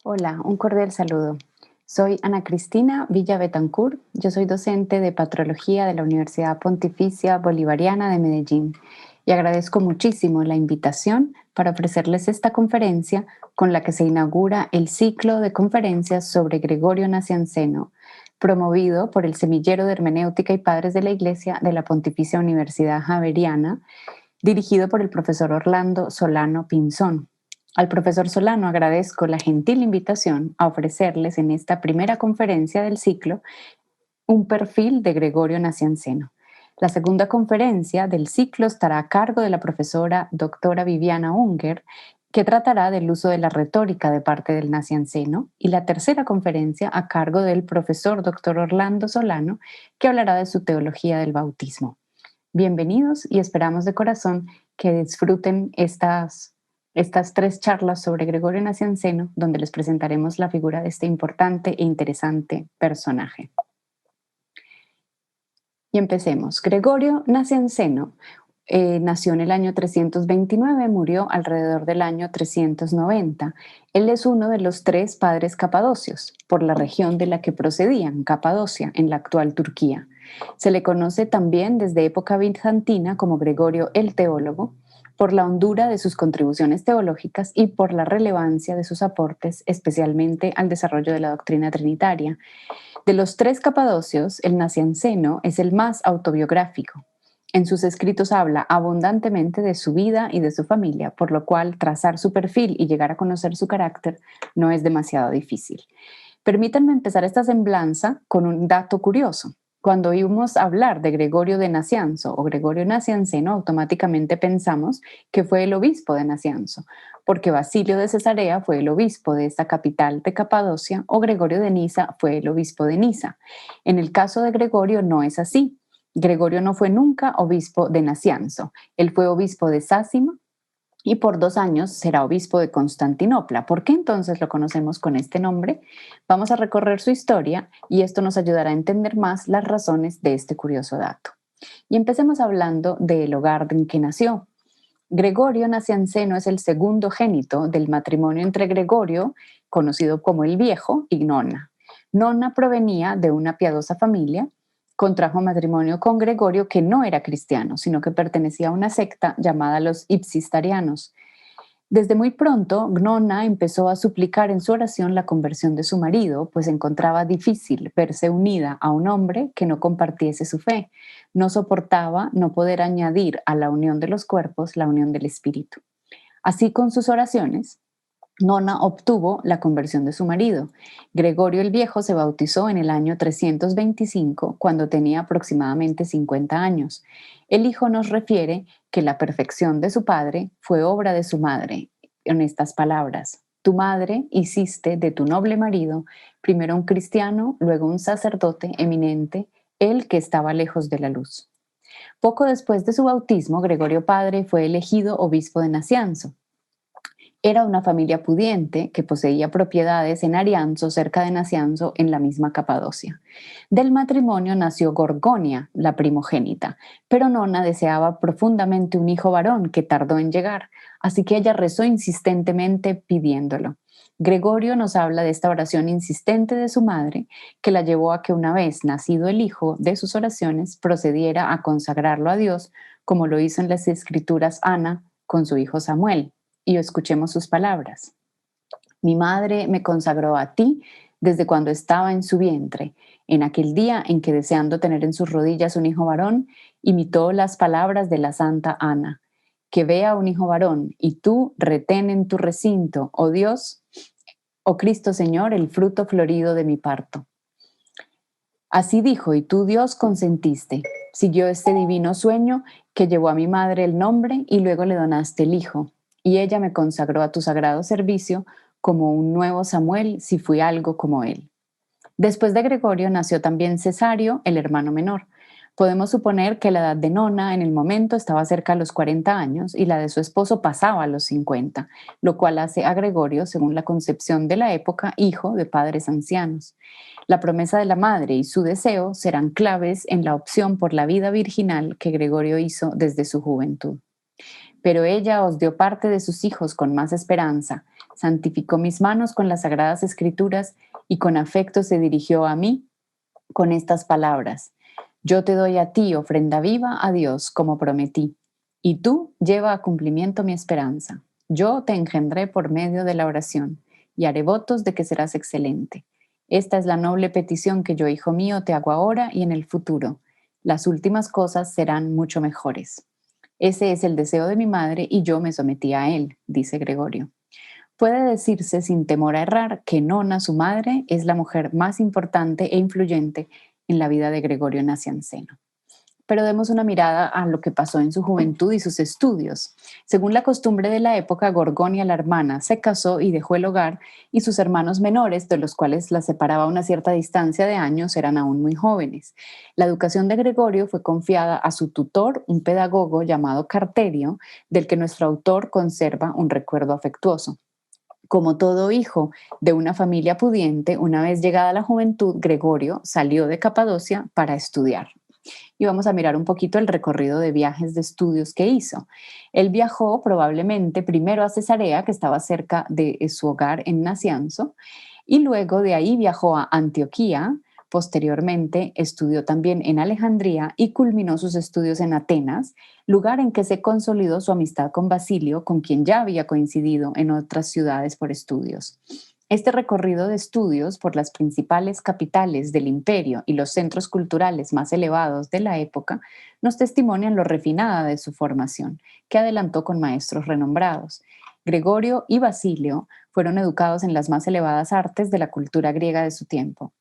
Hola, un cordial saludo. Soy Ana Cristina Villa Betancourt. Yo soy docente de Patrología de la Universidad Pontificia Bolivariana de Medellín y agradezco muchísimo la invitación para ofrecerles esta conferencia con la que se inaugura el ciclo de conferencias sobre Gregorio Nacianceno, promovido por el Semillero de Hermenéutica y Padres de la Iglesia de la Pontificia Universidad Javeriana, dirigido por el profesor Orlando Solano Pinzón. Al profesor Solano agradezco la gentil invitación a ofrecerles en esta primera conferencia del ciclo un perfil de Gregorio Nacianceno. La segunda conferencia del ciclo estará a cargo de la profesora doctora Viviana Unger, que tratará del uso de la retórica de parte del Nacianceno, y la tercera conferencia a cargo del profesor doctor Orlando Solano, que hablará de su teología del bautismo. Bienvenidos y esperamos de corazón que disfruten estas tres charlas sobre Gregorio Nacianceno, donde les presentaremos la figura de este importante e interesante personaje. Y empecemos. Gregorio Nacianceno nació en el año 329, murió alrededor del año 390. Él es uno de los tres padres capadocios, por la región de la que procedían, Capadocia, en la actual Turquía. Se le conoce también desde época bizantina como Gregorio el Teólogo, por la hondura de sus contribuciones teológicas y por la relevancia de sus aportes, especialmente al desarrollo de la doctrina trinitaria. De los tres capadocios, el Nacianceno es el más autobiográfico. En sus escritos habla abundantemente de su vida y de su familia, por lo cual trazar su perfil y llegar a conocer su carácter no es demasiado difícil. Permítanme empezar esta semblanza con un dato curioso. Cuando oímos hablar de Gregorio de Nacianzo o Gregorio Nacianceno, automáticamente pensamos que fue el obispo de Nacianzo, porque Basilio de Cesarea fue el obispo de esta capital de Capadocia o Gregorio de Niza fue el obispo de Niza. En el caso de Gregorio no es así. Gregorio no fue nunca obispo de Nacianzo. Él fue obispo de Sácima y por 2 años será obispo de Constantinopla. ¿Por qué entonces lo conocemos con este nombre? Vamos a recorrer su historia y esto nos ayudará a entender más las razones de este curioso dato. Y empecemos hablando del hogar en que nació. Gregorio Nacianceno es el segundo génito del matrimonio entre Gregorio, conocido como el Viejo, y Nona. Nona provenía de una piadosa familia, contrajo matrimonio con Gregorio, que no era cristiano, sino que pertenecía a una secta llamada los Ipsistarianos. Desde muy pronto, Gnona empezó a suplicar en su oración la conversión de su marido, pues encontraba difícil verse unida a un hombre que no compartiese su fe. No soportaba no poder añadir a la unión de los cuerpos la unión del espíritu. Así, con sus oraciones, Nona obtuvo la conversión de su marido. Gregorio el Viejo se bautizó en el año 325, cuando tenía aproximadamente 50 años. El hijo nos refiere que la perfección de su padre fue obra de su madre. En estas palabras: tu madre hiciste de tu noble marido primero un cristiano, luego un sacerdote eminente, él que estaba lejos de la luz. Poco después de su bautismo, Gregorio Padre fue elegido obispo de Nacianzo. Era una familia pudiente que poseía propiedades en Arianzo, cerca de Nacianzo, en la misma Capadocia. Del matrimonio nació Gorgonia, la primogénita, pero Nona deseaba profundamente un hijo varón que tardó en llegar, así que ella rezó insistentemente pidiéndolo. Gregorio nos habla de esta oración insistente de su madre, que la llevó a que una vez nacido el hijo de sus oraciones, procediera a consagrarlo a Dios, como lo hizo en las escrituras Ana con su hijo Samuel. Y escuchemos sus palabras. Mi madre me consagró a ti desde cuando estaba en su vientre, en aquel día en que, deseando tener en sus rodillas un hijo varón, imitó las palabras de la santa Ana: que vea un hijo varón, y tú retén en tu recinto, oh Dios, oh Cristo Señor, el fruto florido de mi parto. Así dijo, y tú, Dios, consentiste. Siguió este divino sueño que llevó a mi madre el nombre y luego le donaste el hijo. Y ella me consagró a tu sagrado servicio como un nuevo Samuel, si fui algo como él. Después de Gregorio nació también Cesario, el hermano menor. Podemos suponer que la edad de Nona en el momento estaba cerca de los 40 años y la de su esposo pasaba a los 50, lo cual hace a Gregorio, según la concepción de la época, hijo de padres ancianos. La promesa de la madre y su deseo serán claves en la opción por la vida virginal que Gregorio hizo desde su juventud. Pero ella os dio parte de sus hijos con más esperanza, santificó mis manos con las sagradas escrituras y con afecto se dirigió a mí con estas palabras: yo te doy a ti ofrenda viva a Dios como prometí, y tú lleva a cumplimiento mi esperanza. Yo te engendré por medio de la oración, y haré votos de que serás excelente. Esta es la noble petición que yo, hijo mío, te hago ahora y en el futuro. Las últimas cosas serán mucho mejores. Ese es el deseo de mi madre y yo me sometí a él, dice Gregorio. Puede decirse sin temor a errar que Nona, su madre, es la mujer más importante e influyente en la vida de Gregorio Nacianceno. Pero demos una mirada a lo que pasó en su juventud y sus estudios. Según la costumbre de la época, Gorgonia, la hermana, se casó y dejó el hogar, y sus hermanos menores, de los cuales la separaba una cierta distancia de años, eran aún muy jóvenes. La educación de Gregorio fue confiada a su tutor, un pedagogo llamado Carterio, del que nuestro autor conserva un recuerdo afectuoso. Como todo hijo de una familia pudiente, una vez llegada la juventud, Gregorio salió de Capadocia para estudiar. Y vamos a mirar un poquito el recorrido de viajes de estudios que hizo. Él viajó probablemente primero a Cesarea, que estaba cerca de su hogar en Nacianzo, y luego de ahí viajó a Antioquía. Posteriormente estudió también en Alejandría y culminó sus estudios en Atenas, lugar en que se consolidó su amistad con Basilio, con quien ya había coincidido en otras ciudades por estudios. Este recorrido de estudios por las principales capitales del imperio y los centros culturales más elevados de la época nos testimonian lo refinada de su formación, que adelantó con maestros renombrados. Gregorio y Basilio fueron educados en las más elevadas artes de la cultura griega de su tiempo.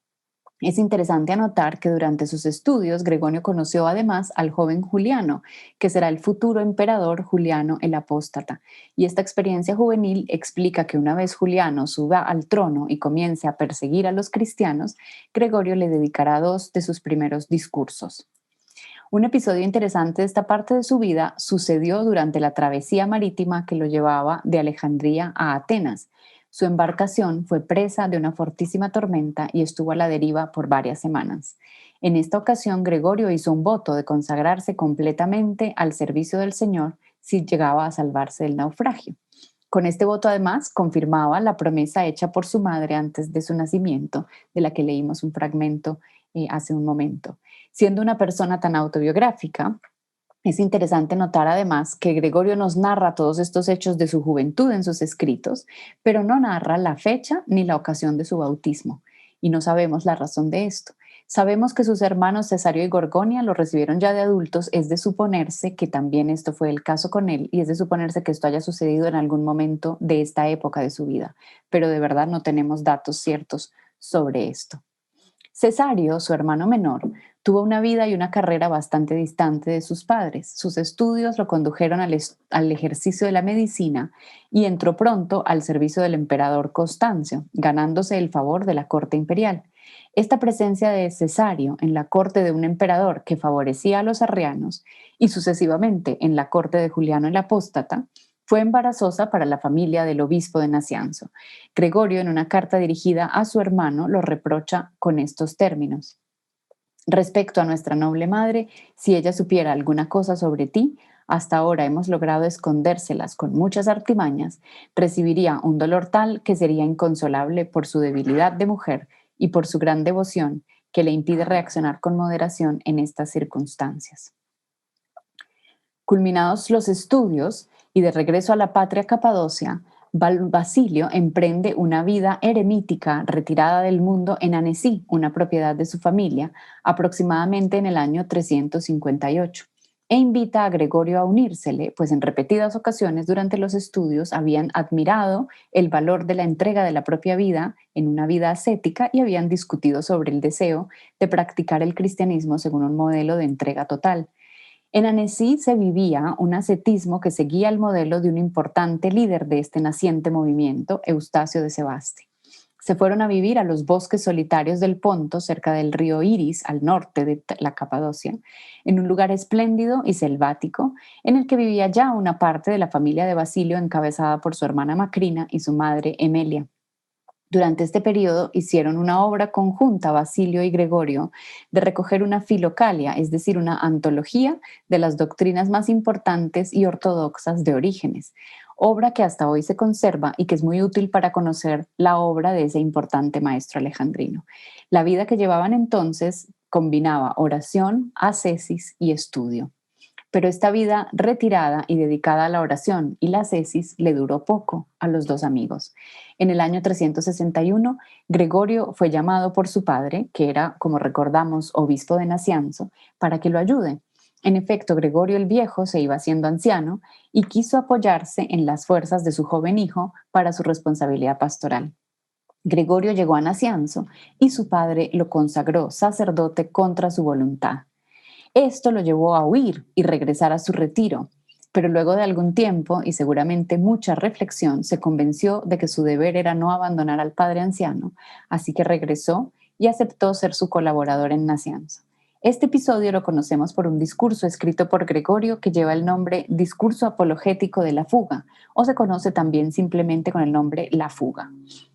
Es interesante anotar que durante sus estudios Gregorio conoció además al joven Juliano, que será el futuro emperador Juliano el Apóstata, y esta experiencia juvenil explica que una vez Juliano suba al trono y comience a perseguir a los cristianos, Gregorio le dedicará dos de sus primeros discursos. Un episodio interesante de esta parte de su vida sucedió durante la travesía marítima que lo llevaba de Alejandría a Atenas. Su embarcación fue presa de una fortísima tormenta y estuvo a la deriva por varias semanas. En esta ocasión, Gregorio hizo un voto de consagrarse completamente al servicio del Señor si llegaba a salvarse del naufragio. Con este voto, además, confirmaba la promesa hecha por su madre antes de su nacimiento, de la que leímos un fragmento hace un momento. Siendo una persona tan autobiográfica, es interesante notar además que Gregorio nos narra todos estos hechos de su juventud en sus escritos, pero no narra la fecha ni la ocasión de su bautismo, y no sabemos la razón de esto. Sabemos que sus hermanos Cesario y Gorgonia lo recibieron ya de adultos, es de suponerse que también esto fue el caso con él, y es de suponerse que esto haya sucedido en algún momento de esta época de su vida, pero de verdad no tenemos datos ciertos sobre esto. Cesario, su hermano menor, tuvo una vida y una carrera bastante distante de sus padres. Sus estudios lo condujeron al ejercicio de la medicina y entró pronto al servicio del emperador Constancio, ganándose el favor de la corte imperial. Esta presencia de Cesario en la corte de un emperador que favorecía a los arrianos y sucesivamente en la corte de Juliano el Apóstata fue embarazosa para la familia del obispo de Nacianzo. Gregorio, en una carta dirigida a su hermano, lo reprocha con estos términos: respecto a nuestra noble madre, si ella supiera alguna cosa sobre ti, hasta ahora hemos logrado escondérselas con muchas artimañas, recibiría un dolor tal que sería inconsolable por su debilidad de mujer y por su gran devoción, que le impide reaccionar con moderación en estas circunstancias. Culminados los estudios y de regreso a la patria Capadocia, Basilio emprende una vida eremítica retirada del mundo en Annecy, una propiedad de su familia, aproximadamente en el año 358, e invita a Gregorio a unírsele, pues en repetidas ocasiones durante los estudios habían admirado el valor de la entrega de la propia vida en una vida ascética y habían discutido sobre el deseo de practicar el cristianismo según un modelo de entrega total. En Annecy se vivía un ascetismo que seguía el modelo de un importante líder de este naciente movimiento, Eustacio de Sebaste. Se fueron a vivir a los bosques solitarios del Ponto, cerca del río Iris, al norte de la Capadocia, en un lugar espléndido y selvático, en el que vivía ya una parte de la familia de Basilio, encabezada por su hermana Macrina y su madre Emelia. Durante este periodo hicieron una obra conjunta, Basilio y Gregorio, de recoger una filocalia, es decir, una antología de las doctrinas más importantes y ortodoxas de Orígenes. obra que hasta hoy se conserva y que es muy útil para conocer la obra de ese importante maestro alejandrino. La vida que llevaban entonces combinaba oración, ascesis y estudio. Pero esta vida retirada y dedicada a la oración y la ascesis le duró poco a los dos amigos. En el año 361, Gregorio fue llamado por su padre, que era, como recordamos, obispo de Nacianzo, para que lo ayude. En efecto, Gregorio el Viejo se iba haciendo anciano y quiso apoyarse en las fuerzas de su joven hijo para su responsabilidad pastoral. Gregorio llegó a Nacianzo y su padre lo consagró sacerdote contra su voluntad. Esto lo llevó a huir y regresar a su retiro, pero luego de algún tiempo y seguramente mucha reflexión se convenció de que su deber era no abandonar al padre anciano, así que regresó y aceptó ser su colaborador en Nacianzo. Este episodio lo conocemos por un discurso escrito por Gregorio que lleva el nombre Discurso Apologético de la Fuga, o se conoce también simplemente con el nombre La Fuga.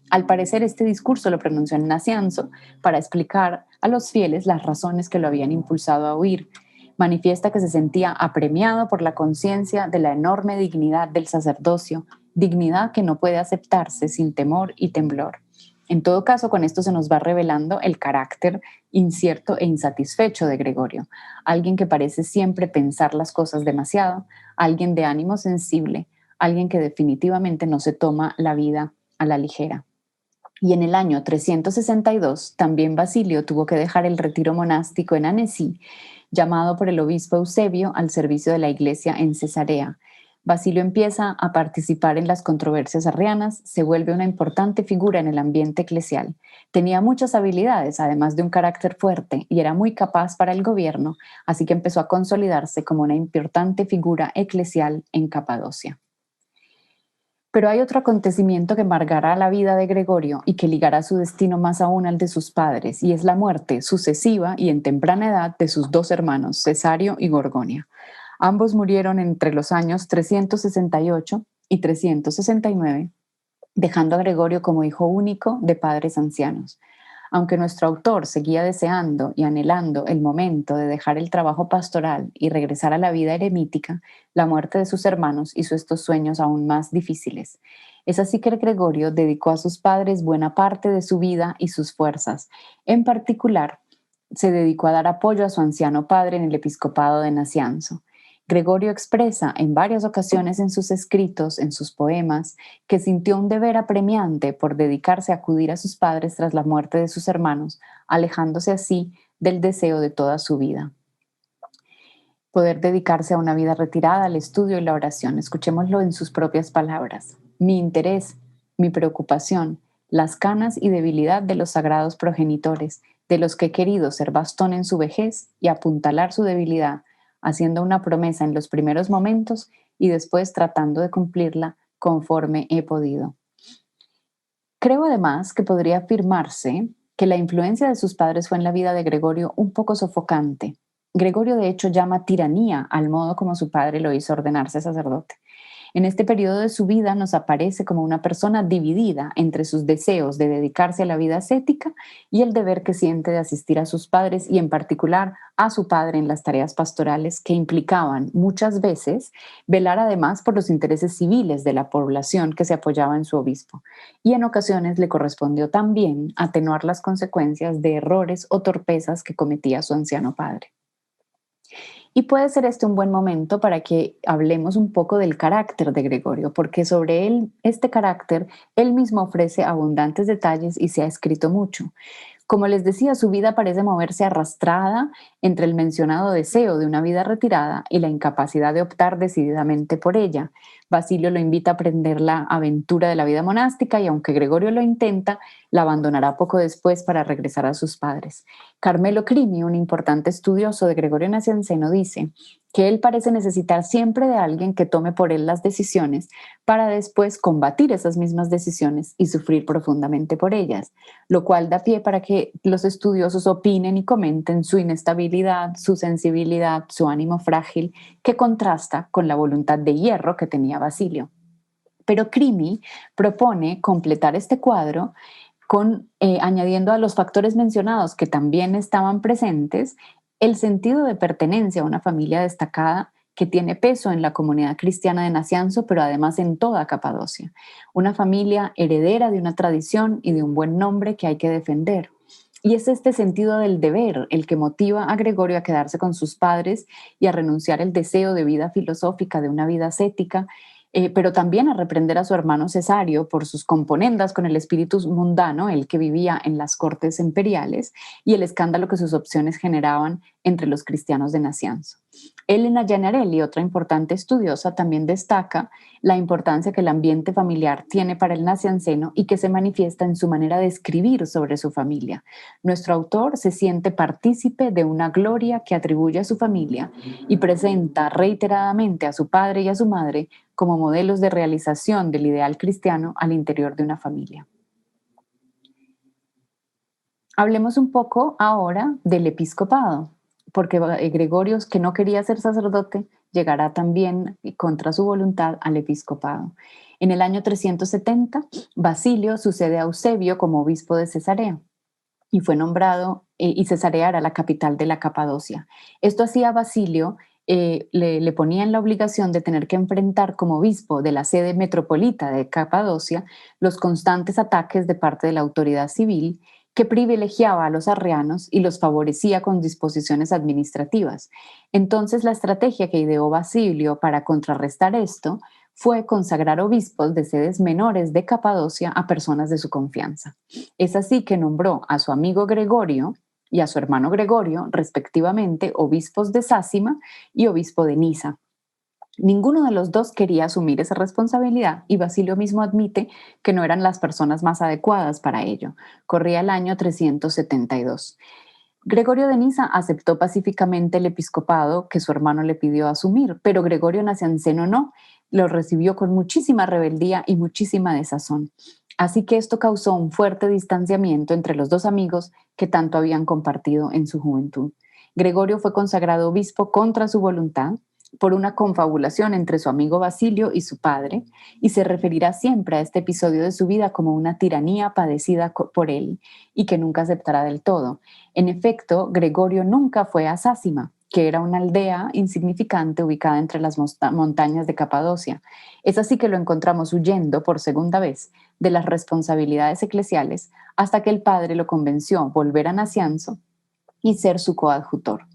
Al parecer, este discurso lo pronunció en Nacianzo para explicar a los fieles las razones que lo habían impulsado a huir. Manifiesta que se sentía apremiado por la conciencia de la enorme dignidad del sacerdocio, dignidad que no puede aceptarse sin temor y temblor. En todo caso, con esto se nos va revelando el carácter incierto e insatisfecho de Gregorio, alguien que parece siempre pensar las cosas demasiado, alguien de ánimo sensible, alguien que definitivamente no se toma la vida a la ligera. Y en el año 362 también Basilio tuvo que dejar el retiro monástico en Annecy, llamado por el obispo Eusebio al servicio de la iglesia en Cesarea. Basilio empieza a participar en las controversias arrianas, se vuelve una importante figura en el ambiente eclesial. Tenía muchas habilidades, además de un carácter fuerte, y era muy capaz para el gobierno, así que empezó a consolidarse como una importante figura eclesial en Capadocia. Pero hay otro acontecimiento que marcará la vida de Gregorio y que ligará su destino más aún al de sus padres, y es la muerte sucesiva y en temprana edad de sus dos hermanos, Cesario y Gorgonia. Ambos murieron entre los años 368 y 369, dejando a Gregorio como hijo único de padres ancianos. Aunque nuestro autor seguía deseando y anhelando el momento de dejar el trabajo pastoral y regresar a la vida eremítica, la muerte de sus hermanos hizo estos sueños aún más difíciles. Es así que Gregorio dedicó a sus padres buena parte de su vida y sus fuerzas. En particular, se dedicó a dar apoyo a su anciano padre en el episcopado de Nacianzo. Gregorio expresa en varias ocasiones en sus escritos, en sus poemas, que sintió un deber apremiante por dedicarse a acudir a sus padres tras la muerte de sus hermanos, alejándose así del deseo de toda su vida. Poder dedicarse a una vida retirada al estudio y la oración. Escuchémoslo en sus propias palabras. Mi interés, mi preocupación, las canas y debilidad de los sagrados progenitores, de los que he querido ser bastón en su vejez y apuntalar su debilidad, haciendo una promesa en los primeros momentos y después tratando de cumplirla conforme he podido. Creo además que podría afirmarse que la influencia de sus padres fue en la vida de Gregorio un poco sofocante. Gregorio de hecho llama tiranía al modo como su padre lo hizo ordenarse sacerdote. En este periodo de su vida nos aparece como una persona dividida entre sus deseos de dedicarse a la vida ascética y el deber que siente de asistir a sus padres y en particular a su padre en las tareas pastorales que implicaban muchas veces velar además por los intereses civiles de la población que se apoyaba en su obispo. Y en ocasiones le correspondió también atenuar las consecuencias de errores o torpezas que cometía su anciano padre. Y puede ser este un buen momento para que hablemos un poco del carácter de Gregorio, porque sobre él, este carácter, él mismo ofrece abundantes detalles y se ha escrito mucho. Como les decía, su vida parece moverse arrastrada entre el mencionado deseo de una vida retirada y la incapacidad de optar decididamente por ella. Basilio lo invita a aprender la aventura de la vida monástica y aunque Gregorio lo intenta, la abandonará poco después para regresar a sus padres. Carmelo Crimi, un importante estudioso de Gregorio Nacianceno, dice que él parece necesitar siempre de alguien que tome por él las decisiones para después combatir esas mismas decisiones y sufrir profundamente por ellas, lo cual da pie para que los estudiosos opinen y comenten su inestabilidad, su sensibilidad, su ánimo frágil, que contrasta con la voluntad de hierro que tenía Basilio. Pero Crimi propone completar este cuadro añadiendo a los factores mencionados que también estaban presentes el sentido de pertenencia a una familia destacada que tiene peso en la comunidad cristiana de Nacianzo, pero además en toda Capadocia. Una familia heredera de una tradición y de un buen nombre que hay que defender. Y es este sentido del deber el que motiva a Gregorio a quedarse con sus padres y a renunciar al deseo de vida filosófica, de una vida ascética, pero también a reprender a su hermano Cesario por sus componendas con el espíritu mundano, el que vivía en las cortes imperiales, y el escándalo que sus opciones generaban entre los cristianos de Nacianzo. Elena Gianarelli, otra importante estudiosa, también destaca la importancia que el ambiente familiar tiene para el nacianceno y que se manifiesta en su manera de escribir sobre su familia. Nuestro autor se siente partícipe de una gloria que atribuye a su familia y presenta reiteradamente a su padre y a su madre como modelos de realización del ideal cristiano al interior de una familia. Hablemos un poco ahora del episcopado, porque Gregorio, que no quería ser sacerdote, llegará también contra su voluntad al episcopado. En el año 370, Basilio sucede a Eusebio como obispo de Cesarea y fue nombrado, y Cesarea era la capital de la Capadocia. Esto hacía a Basilio, le ponía en la obligación de tener que enfrentar como obispo de la sede metropolita de Capadocia los constantes ataques de parte de la autoridad civil que privilegiaba a los arrianos y los favorecía con disposiciones administrativas. Entonces, la estrategia que ideó Basilio para contrarrestar esto fue consagrar obispos de sedes menores de Capadocia a personas de su confianza. Es así que nombró a su amigo Gregorio y a su hermano Gregorio, respectivamente, obispos de Sácima y obispo de Nisa. Ninguno de los dos quería asumir esa responsabilidad y Basilio mismo admite que no eran las personas más adecuadas para ello. Corría el año 372. Gregorio de Nisa aceptó pacíficamente el episcopado que su hermano le pidió asumir, pero Gregorio Nacianceno no, lo recibió con muchísima rebeldía y muchísima desazón. Así que esto causó un fuerte distanciamiento entre los dos amigos que tanto habían compartido en su juventud. Gregorio fue consagrado obispo contra su voluntad por una confabulación entre su amigo Basilio y su padre, y se referirá siempre a este episodio de su vida como una tiranía padecida por él y que nunca aceptará del todo. En efecto, Gregorio nunca fue a Sácima, que era una aldea insignificante ubicada entre las montañas de Capadocia. Es así que lo encontramos huyendo por segunda vez de las responsabilidades eclesiales hasta que el padre lo convenció volver a Nacianzo y ser su coadjutor.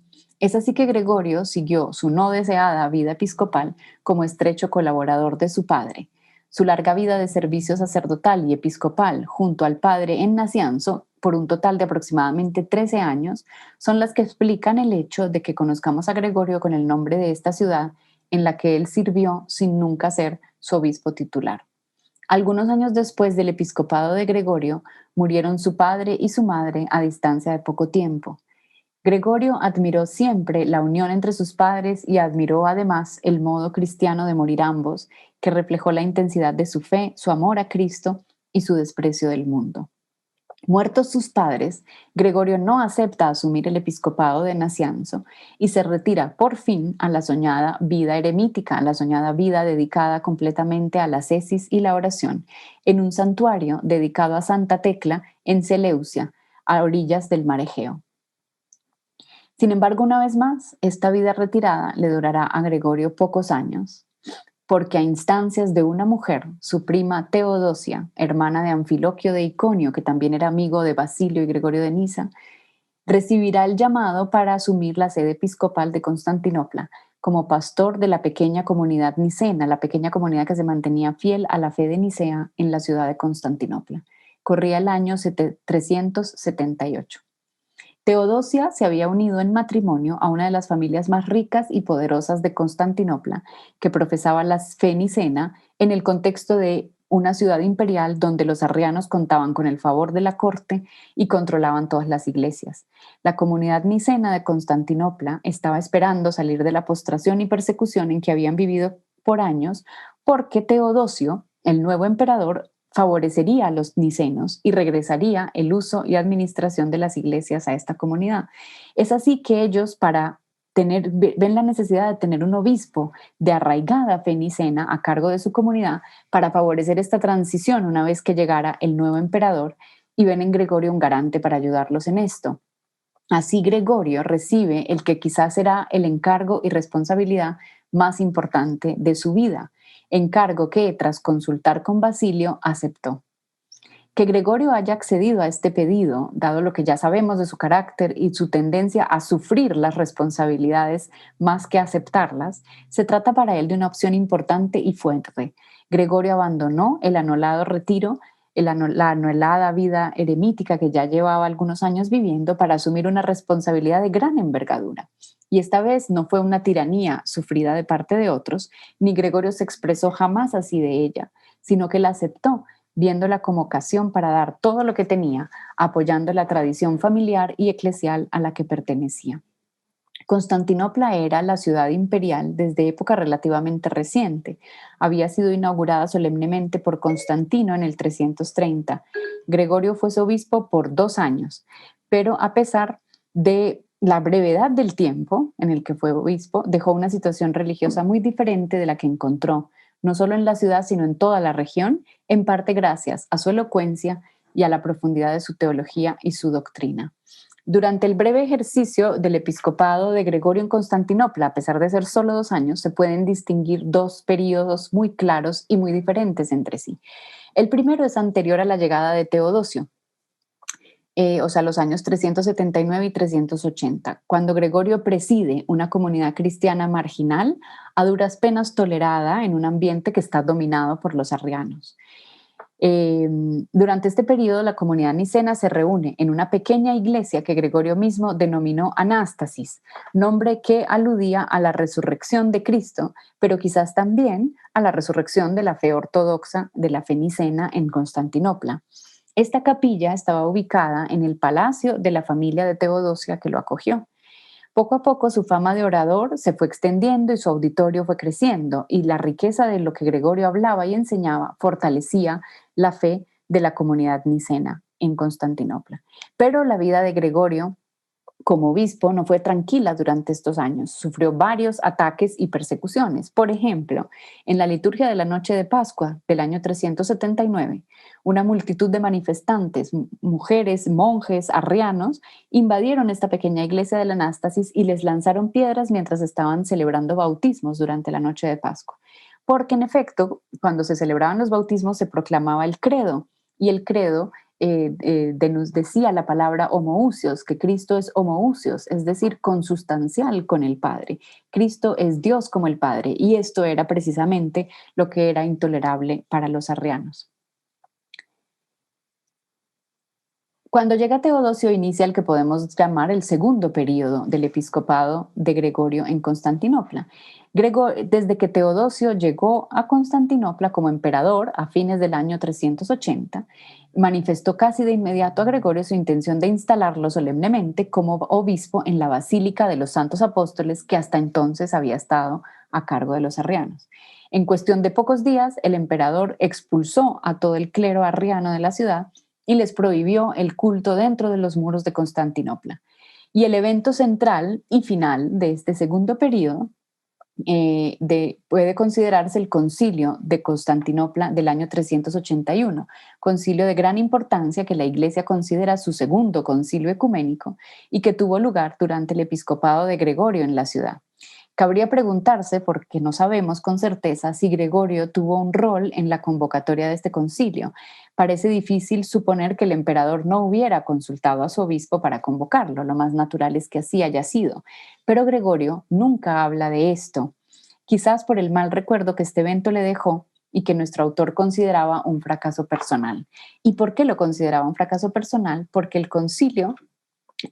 Es así que Gregorio siguió su no deseada vida episcopal como estrecho colaborador de su padre. Su larga vida de servicio sacerdotal y episcopal junto al padre en Nacianzo, por un total de aproximadamente 13 años, son las que explican el hecho de que conozcamos a Gregorio con el nombre de esta ciudad en la que él sirvió sin nunca ser su obispo titular. Algunos años después del episcopado de Gregorio, murieron su padre y su madre a distancia de poco tiempo. Gregorio admiró siempre la unión entre sus padres y admiró además el modo cristiano de morir ambos, que reflejó la intensidad de su fe, su amor a Cristo y su desprecio del mundo. Muertos sus padres, Gregorio no acepta asumir el episcopado de Nacianzo y se retira por fin a la soñada vida eremítica, a la soñada vida dedicada completamente a la ascesis y la oración, en un santuario dedicado a Santa Tecla en Seleucia, a orillas del mar Egeo. Sin embargo, una vez más, esta vida retirada le durará a Gregorio pocos años, porque a instancias de una mujer, su prima Teodosia, hermana de Anfiloquio de Iconio, que también era amigo de Basilio y Gregorio de Nisa, recibirá el llamado para asumir la sede episcopal de Constantinopla como pastor de la pequeña comunidad nicena, la pequeña comunidad que se mantenía fiel a la fe de Nicea en la ciudad de Constantinopla. Corría el año 378. Teodosia se había unido en matrimonio a una de las familias más ricas y poderosas de Constantinopla, que profesaba la fe nicena en el contexto de una ciudad imperial donde los arrianos contaban con el favor de la corte y controlaban todas las iglesias. La comunidad nicena de Constantinopla estaba esperando salir de la postración y persecución en que habían vivido por años, porque Teodosio, el nuevo emperador, favorecería a los nicenos y regresaría el uso y administración de las iglesias a esta comunidad. Es así que ellos, ven la necesidad de tener un obispo de arraigada fe nicena a cargo de su comunidad para favorecer esta transición una vez que llegara el nuevo emperador, y ven en Gregorio un garante para ayudarlos en esto. Así Gregorio recibe el que quizás será el encargo y responsabilidad más importante de su vida, encargo que, tras consultar con Basilio, aceptó. Que Gregorio haya accedido a este pedido, dado lo que ya sabemos de su carácter y su tendencia a sufrir las responsabilidades más que aceptarlas, se trata para él de una opción importante y fuerte. Gregorio abandonó el anhelado retiro, la anhelada vida eremítica que ya llevaba algunos años viviendo para asumir una responsabilidad de gran envergadura. Y esta vez no fue una tiranía sufrida de parte de otros, ni Gregorio se expresó jamás así de ella, sino que la aceptó viéndola como ocasión para dar todo lo que tenía, apoyando la tradición familiar y eclesial a la que pertenecía. Constantinopla era la ciudad imperial desde época relativamente reciente. Había sido inaugurada solemnemente por Constantino en el 330. Gregorio fue su obispo por 2 años, pero a pesar de la brevedad del tiempo en el que fue obispo, dejó una situación religiosa muy diferente de la que encontró, no solo en la ciudad, sino en toda la región, en parte gracias a su elocuencia y a la profundidad de su teología y su doctrina. Durante el breve ejercicio del episcopado de Gregorio en Constantinopla, a pesar de ser solo 2 años, se pueden distinguir dos periodos muy claros y muy diferentes entre sí. El primero es anterior a la llegada de Teodosio, o sea, los años 379 y 380, cuando Gregorio preside una comunidad cristiana marginal, a duras penas tolerada en un ambiente que está dominado por los arrianos. Durante este periodo, la comunidad nicena se reúne en una pequeña iglesia que Gregorio mismo denominó Anástasis, nombre que aludía a la resurrección de Cristo, pero quizás también a la resurrección de la fe ortodoxa de la fe nicena en Constantinopla. Esta capilla estaba ubicada en el palacio de la familia de Teodosia que lo acogió. Poco a poco su fama de orador se fue extendiendo y su auditorio fue creciendo, y la riqueza de lo que Gregorio hablaba y enseñaba fortalecía la fe de la comunidad nicena en Constantinopla. Pero la vida de Gregorio como obispo no fue tranquila durante estos años. Sufrió varios ataques y persecuciones. Por ejemplo, en la liturgia de la noche de Pascua del año 379, una multitud de manifestantes, mujeres, monjes, arrianos, invadieron esta pequeña iglesia de la Anástasis y les lanzaron piedras mientras estaban celebrando bautismos durante la noche de Pascua. Porque en efecto, cuando se celebraban los bautismos se proclamaba el credo, y el credo nos decía la palabra homoousios, que Cristo es homoousios, es decir, consustancial con el Padre. Cristo es Dios como el Padre, y esto era precisamente lo que era intolerable para los arrianos. Cuando llega Teodosio inicia el que podemos llamar el segundo periodo del episcopado de Gregorio en Constantinopla. Desde que Teodosio llegó a Constantinopla como emperador a fines del año 380, manifestó casi de inmediato a Gregorio su intención de instalarlo solemnemente como obispo en la Basílica de los Santos Apóstoles, que hasta entonces había estado a cargo de los arrianos. En cuestión de pocos días, el emperador expulsó a todo el clero arriano de la ciudad y les prohibió el culto dentro de los muros de Constantinopla. Y el evento central y final de este segundo periodo puede considerarse el Concilio de Constantinopla del año 381, concilio de gran importancia que la Iglesia considera su segundo concilio ecuménico y que tuvo lugar durante el episcopado de Gregorio en la ciudad. Cabría preguntarse, porque no sabemos con certeza, si Gregorio tuvo un rol en la convocatoria de este concilio. Parece difícil suponer que el emperador no hubiera consultado a su obispo para convocarlo. Lo más natural es que así haya sido. Pero Gregorio nunca habla de esto, quizás por el mal recuerdo que este evento le dejó y que nuestro autor consideraba un fracaso personal. ¿Y por qué lo consideraba un fracaso personal? Porque el concilio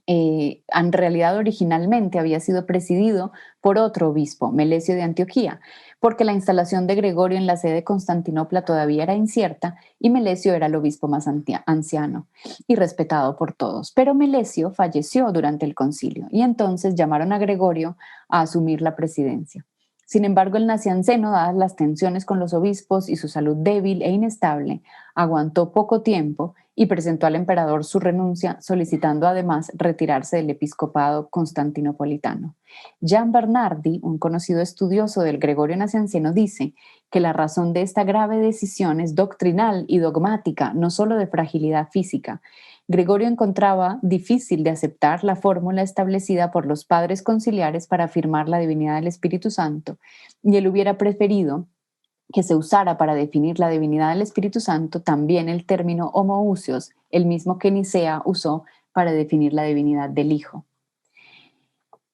en realidad originalmente había sido presidido por otro obispo, Melesio de Antioquía, porque la instalación de Gregorio en la sede de Constantinopla todavía era incierta y Melesio era el obispo más anciano y respetado por todos. Pero Melesio falleció durante el concilio y entonces llamaron a Gregorio a asumir la presidencia. Sin embargo, el nacianceno, dadas las tensiones con los obispos y su salud débil e inestable, aguantó poco tiempo y presentó al emperador su renuncia, solicitando además retirarse del episcopado constantinopolitano. Gian Bernardi, un conocido estudioso del Gregorio nacianceno, dice que la razón de esta grave decisión es doctrinal y dogmática, no solo de fragilidad física. Gregorio encontraba difícil de aceptar la fórmula establecida por los padres conciliares para afirmar la divinidad del Espíritu Santo, y él hubiera preferido que se usara para definir la divinidad del Espíritu Santo también el término homoousios, el mismo que Nicea usó para definir la divinidad del Hijo.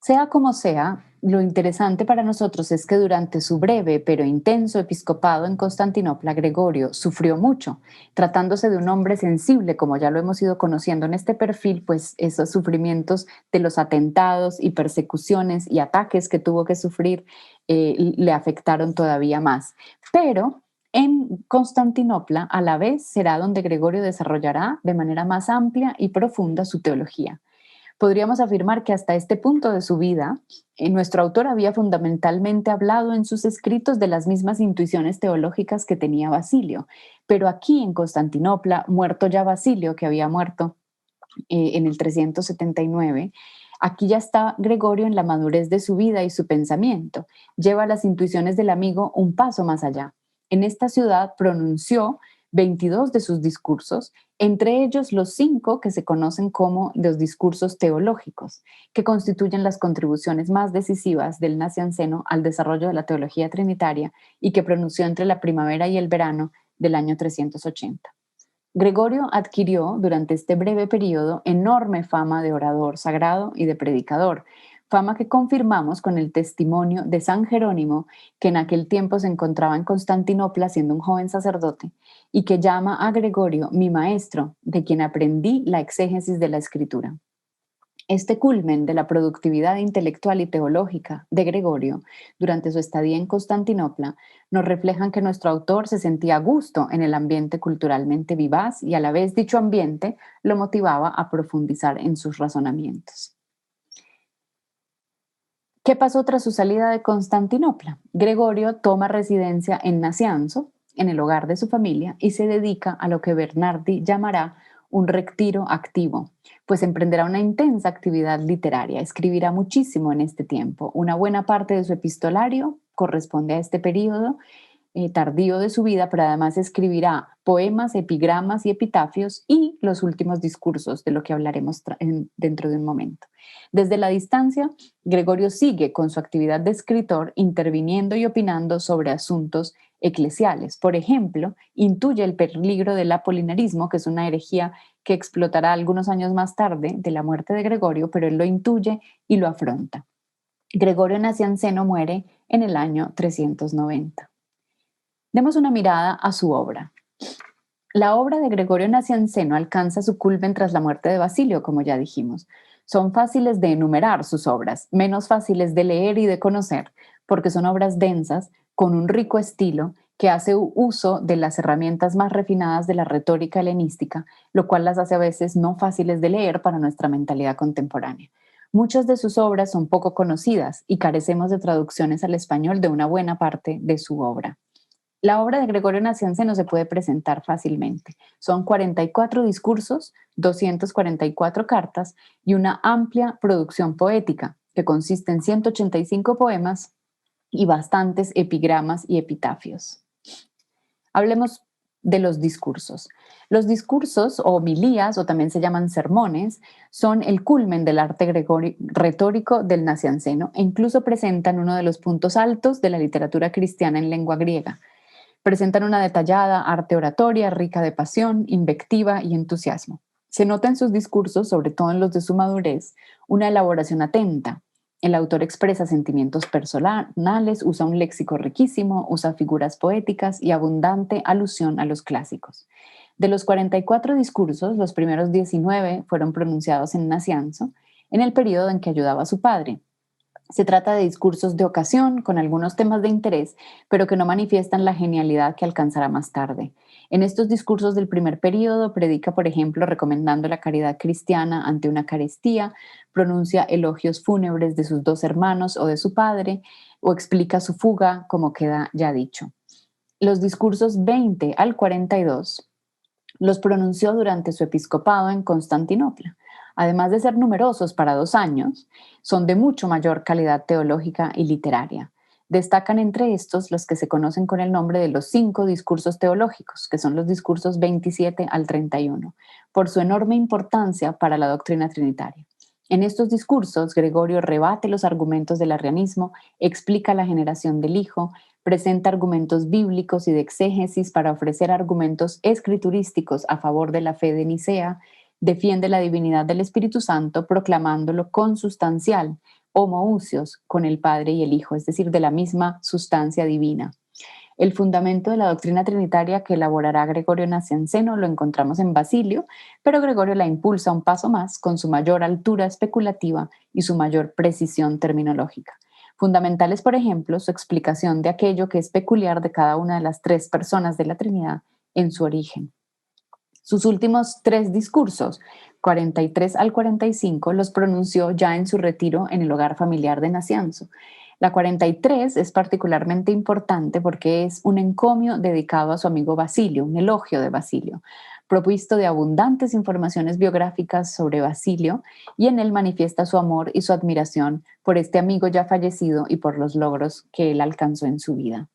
Sea como sea, lo interesante para nosotros es que durante su breve pero intenso episcopado en Constantinopla, Gregorio sufrió mucho. Tratándose de un hombre sensible, como ya lo hemos ido conociendo en este perfil, pues esos sufrimientos de los atentados y persecuciones y ataques que tuvo que sufrir le afectaron todavía más. Pero en Constantinopla, a la vez, será donde Gregorio desarrollará de manera más amplia y profunda su teología. Podríamos afirmar que hasta este punto de su vida, nuestro autor había fundamentalmente hablado en sus escritos de las mismas intuiciones teológicas que tenía Basilio, pero aquí en Constantinopla, muerto ya Basilio, que había muerto en el 379, aquí ya está Gregorio en la madurez de su vida y su pensamiento. Lleva las intuiciones del amigo un paso más allá. En esta ciudad pronunció 22 de sus discursos, entre ellos los 5 que se conocen como los discursos teológicos, que constituyen las contribuciones más decisivas del nacianceno al desarrollo de la teología trinitaria y que pronunció entre la primavera y el verano del año 380. Gregorio adquirió durante este breve periodo enorme fama de orador sagrado y de predicador, fama que confirmamos con el testimonio de San Jerónimo, que en aquel tiempo se encontraba en Constantinopla siendo un joven sacerdote, y que llama a Gregorio mi maestro, de quien aprendí la exégesis de la Escritura. Este culmen de la productividad intelectual y teológica de Gregorio durante su estadía en Constantinopla nos reflejan que nuestro autor se sentía a gusto en el ambiente culturalmente vivaz y a la vez dicho ambiente lo motivaba a profundizar en sus razonamientos. ¿Qué pasó tras su salida de Constantinopla? Gregorio toma residencia en Nacianzo, en el hogar de su familia, y se dedica a lo que Bernardi llamará un retiro activo, pues emprenderá una intensa actividad literaria, escribirá muchísimo en este tiempo. Una buena parte de su epistolario corresponde a este periodo tardío de su vida, pero además escribirá poemas, epigramas y epitafios y los últimos discursos, de lo que hablaremos dentro de un momento. Desde la distancia, Gregorio sigue con su actividad de escritor, interviniendo y opinando sobre asuntos eclesiales. Por ejemplo, intuye el peligro del apolinarismo, que es una herejía que explotará algunos años más tarde de la muerte de Gregorio, pero él lo intuye y lo afronta. Gregorio Nacianceno muere en el año 390. Demos una mirada a su obra. La obra de Gregorio Nacianceno alcanza su culmen tras la muerte de Basilio, como ya dijimos. Son fáciles de enumerar sus obras, menos fáciles de leer y de conocer, porque son obras densas, con un rico estilo, que hace uso de las herramientas más refinadas de la retórica helenística, lo cual las hace a veces no fáciles de leer para nuestra mentalidad contemporánea. Muchas de sus obras son poco conocidas y carecemos de traducciones al español de una buena parte de su obra. La obra de Gregorio Nacianceno se puede presentar fácilmente. Son 44 discursos, 244 cartas y una amplia producción poética que consiste en 185 poemas y bastantes epigramas y epitafios. Hablemos de los discursos. Los discursos o homilías, o también se llaman sermones, son el culmen del arte retórico del Nacianceno e incluso presentan uno de los puntos altos de la literatura cristiana en lengua griega. Presentan una detallada arte oratoria rica de pasión, invectiva y entusiasmo. Se nota en sus discursos, sobre todo en los de su madurez, una elaboración atenta. El autor expresa sentimientos personales, usa un léxico riquísimo, usa figuras poéticas y abundante alusión a los clásicos. De los 44 discursos, los primeros 19 fueron pronunciados en Nacianzo, en el periodo en que ayudaba a su padre. Se trata de discursos de ocasión con algunos temas de interés, pero que no manifiestan la genialidad que alcanzará más tarde. En estos discursos del primer periodo predica, por ejemplo, recomendando la caridad cristiana ante una carestía, pronuncia elogios fúnebres de sus dos hermanos o de su padre, o explica su fuga, como queda ya dicho. Los discursos 20 al 42 los pronunció durante su episcopado en Constantinopla. Además de ser numerosos para 2 años, son de mucho mayor calidad teológica y literaria. Destacan entre estos los que se conocen con el nombre de los 5 discursos teológicos, que son los discursos 27 al 31, por su enorme importancia para la doctrina trinitaria. En estos discursos, Gregorio rebate los argumentos del arrianismo, explica la generación del Hijo, presenta argumentos bíblicos y de exégesis para ofrecer argumentos escriturísticos a favor de la fe de Nicea, defiende la divinidad del Espíritu Santo proclamándolo consustancial, homoousios, con el Padre y el Hijo, es decir, de la misma sustancia divina. El fundamento de la doctrina trinitaria que elaborará Gregorio Nacianceno lo encontramos en Basilio, pero Gregorio la impulsa un paso más con su mayor altura especulativa y su mayor precisión terminológica. Fundamentales, por ejemplo, su explicación de aquello que es peculiar de cada una de las 3 personas de la Trinidad en su origen. Sus últimos 3 discursos, 43 al 45, los pronunció ya en su retiro en el hogar familiar de Nacianzo. La 43 es particularmente importante porque es un encomio dedicado a su amigo Basilio, un elogio de Basilio, provisto de abundantes informaciones biográficas sobre Basilio, y en él manifiesta su amor y su admiración por este amigo ya fallecido y por los logros que él alcanzó en su vida.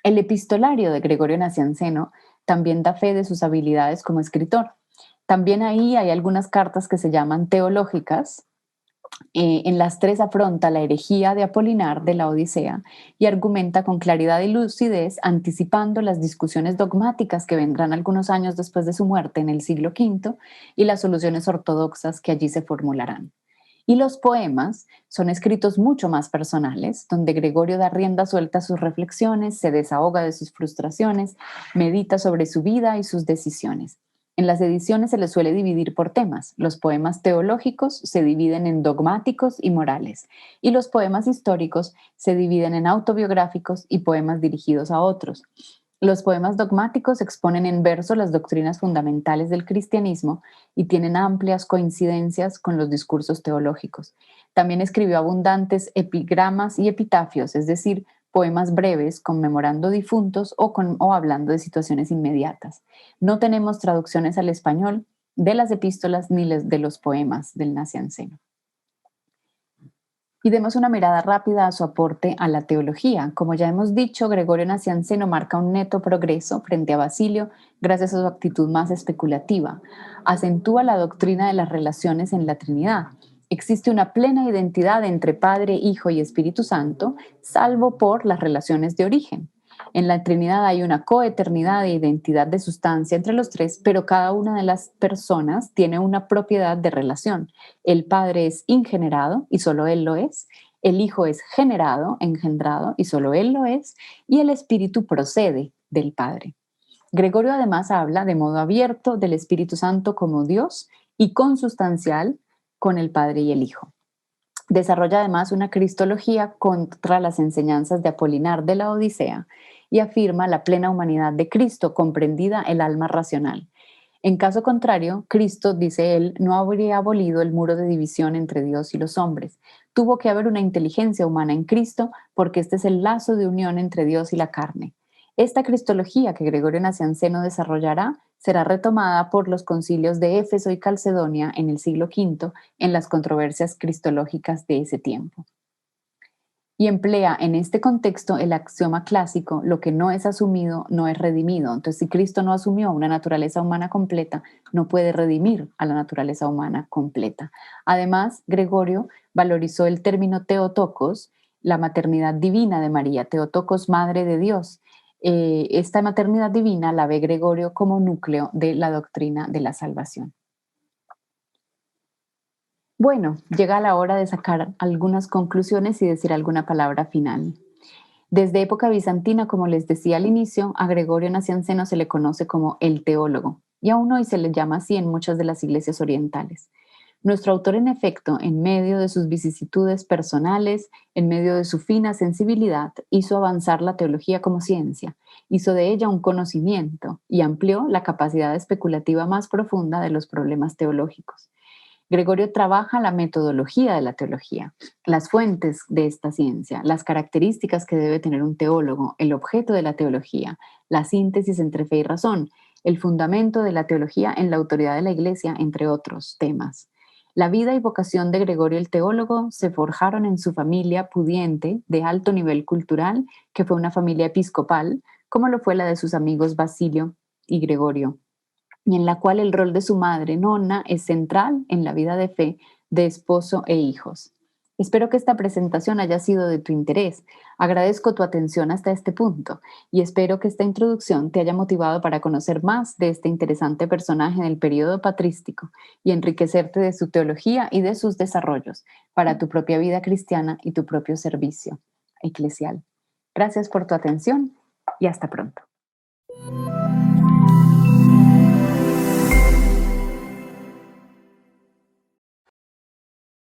El epistolario de Gregorio Nacianceno también da fe de sus habilidades como escritor. También ahí hay algunas cartas que se llaman teológicas. En las 3 afronta la herejía de Apolinar de la Odisea y argumenta con claridad y lucidez, anticipando las discusiones dogmáticas que vendrán algunos años después de su muerte en el siglo V y las soluciones ortodoxas que allí se formularán. Y los poemas son escritos mucho más personales, donde Gregorio da rienda suelta a sus reflexiones, se desahoga de sus frustraciones, medita sobre su vida y sus decisiones. En las ediciones se les suele dividir por temas. Los poemas teológicos se dividen en dogmáticos y morales, y los poemas históricos se dividen en autobiográficos y poemas dirigidos a otros. Los poemas dogmáticos exponen en verso las doctrinas fundamentales del cristianismo y tienen amplias coincidencias con los discursos teológicos. También escribió abundantes epigramas y epitafios, es decir, poemas breves conmemorando difuntos o hablando de situaciones inmediatas. No tenemos traducciones al español de las epístolas ni de los poemas del Nacianceno. Y demos una mirada rápida a su aporte a la teología. Como ya hemos dicho, Gregorio Nacianceno marca un neto progreso frente a Basilio gracias a su actitud más especulativa. Acentúa la doctrina de las relaciones en la Trinidad. Existe una plena identidad entre Padre, Hijo y Espíritu Santo, salvo por las relaciones de origen. En la Trinidad hay una coeternidad e identidad de sustancia entre los 3, pero cada una de las personas tiene una propiedad de relación. El Padre es ingenerado y solo Él lo es. El Hijo es generado, engendrado y solo Él lo es. Y el Espíritu procede del Padre. Gregorio además habla de modo abierto del Espíritu Santo como Dios y consustancial con el Padre y el Hijo. Desarrolla además una cristología contra las enseñanzas de Apolinar de la Odisea y afirma la plena humanidad de Cristo, comprendida el alma racional. En caso contrario, Cristo, dice él, no habría abolido el muro de división entre Dios y los hombres. Tuvo que haber una inteligencia humana en Cristo porque este es el lazo de unión entre Dios y la carne. Esta cristología que Gregorio Nacianceno desarrollará será retomada por los concilios de Éfeso y Calcedonia en el siglo V en las controversias cristológicas de ese tiempo. Y emplea en este contexto el axioma clásico: lo que no es asumido no es redimido. Entonces, si Cristo no asumió una naturaleza humana completa, no puede redimir a la naturaleza humana completa. Además, Gregorio valorizó el término Theotokos, la maternidad divina de María, Theotokos, madre de Dios. Esta maternidad divina la ve Gregorio como núcleo de la doctrina de la salvación. Bueno, llega la hora de sacar algunas conclusiones y decir alguna palabra final. Desde época bizantina, como les decía al inicio, a Gregorio Nacianceno se le conoce como el teólogo, y aún hoy se le llama así en muchas de las iglesias orientales. Nuestro autor, en efecto, en medio de sus vicisitudes personales, en medio de su fina sensibilidad, hizo avanzar la teología como ciencia, hizo de ella un conocimiento y amplió la capacidad especulativa más profunda de los problemas teológicos. Gregorio trabaja la metodología de la teología, las fuentes de esta ciencia, las características que debe tener un teólogo, el objeto de la teología, la síntesis entre fe y razón, el fundamento de la teología en la autoridad de la Iglesia, entre otros temas. La vida y vocación de Gregorio el teólogo se forjaron en su familia pudiente, de alto nivel cultural, que fue una familia episcopal, como lo fue la de sus amigos Basilio y Gregorio, y en la cual el rol de su madre, Nonna, es central en la vida de fe de esposo e hijos. Espero que esta presentación haya sido de tu interés. Agradezco tu atención hasta este punto y espero que esta introducción te haya motivado para conocer más de este interesante personaje del periodo patrístico y enriquecerte de su teología y de sus desarrollos para tu propia vida cristiana y tu propio servicio eclesial. Gracias por tu atención y hasta pronto.